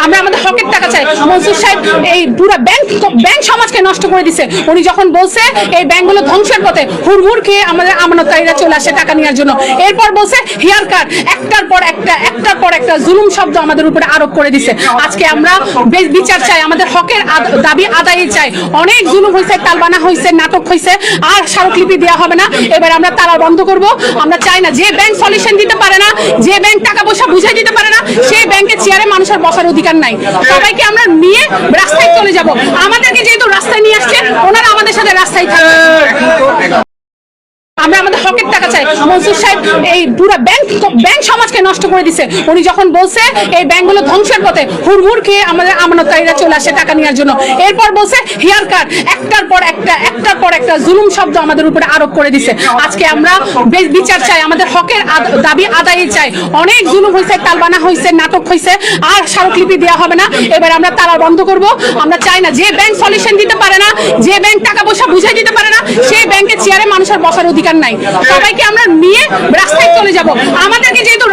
আমরা আমাদের হকের টাকা চাই। মনসুর সাহেব এই পুরো ব্যাংক সমাজকে নষ্ট করে দিছে। উনি যখন বলছে এই ব্যাংকগুলো ধ্বংসের পথে, হুড়হুড় খেয়ে আমাদের আমানতকারীরা চলে আসে টাকা নেওয়ার জন্য। এরপর বলছে হিয়ার কার্ড, একটার পর একটা জুলুম শব্দ আমাদের উপরে আরোপ করে দিছে। আজকে আমরা বিচার চাই, আমাদের হকের দাবি আদায় চাই। অনেক জুলুম হয়েছে, তালবানা হয়েছে, নাটক হয়েছে, আর স্মারকলিপি দেওয়া হবে না। এবার আমরা তালা বন্ধ করব। আমরা চাই না যে ব্যাংক সলিউশন দিতে পারে না, যে ব্যাংক টাকা পয়সা বুঝাই দিতে পারে না, সেই ব্যাংকের চেয়ারে মানুষের বসার অধিকার নাই। সবাইকে আমরা নিয়ে রাস্তায় চলে যাব। আমাদেরকে যেহেতু রাস্তায় নিয়ে আসছে, ওনারা আমাদের সাথে রাস্তায় থাকবে। আমরা আমাদের হকের টাকা চাই। মনসুর সাহেব এই পুরো ব্যাংক সমাজকে নষ্ট করে দিছে। উনি যখন বলছে এই ব্যাংকগুলো ধ্বংসের পথে, হুড়হুড় খেয়ে আমাদের আমানতকারীরা চলে আসে টাকা নেওয়ার জন্য। এরপর বলছে হিয়ার কার্ড, একটার পর একটা জুলুম শব্দ আমাদের উপরে আরোপ করে দিছে। আজকে আমরা বিচার চাই, আমাদের হকের দাবি আদায় চাই। অনেক জুলুম হয়েছে, তালবানা হয়েছে, নাটক হয়েছে, আর স্মারকলিপি দেওয়া হবে না। এবার আমরা তালা বন্ধ করব। আমরা চাই না যে ব্যাংক সলিউশন দিতে পারে না, যে ব্যাংক টাকা পয়সা বুঝাই দিতে পারে না, সেই ব্যাংকের চেয়ারে মানুষের বসার অধিকার নাই। সবাইকে আমরা নিয়ে রাস্তায় চলে যাব। আমাদেরকে যেহেতু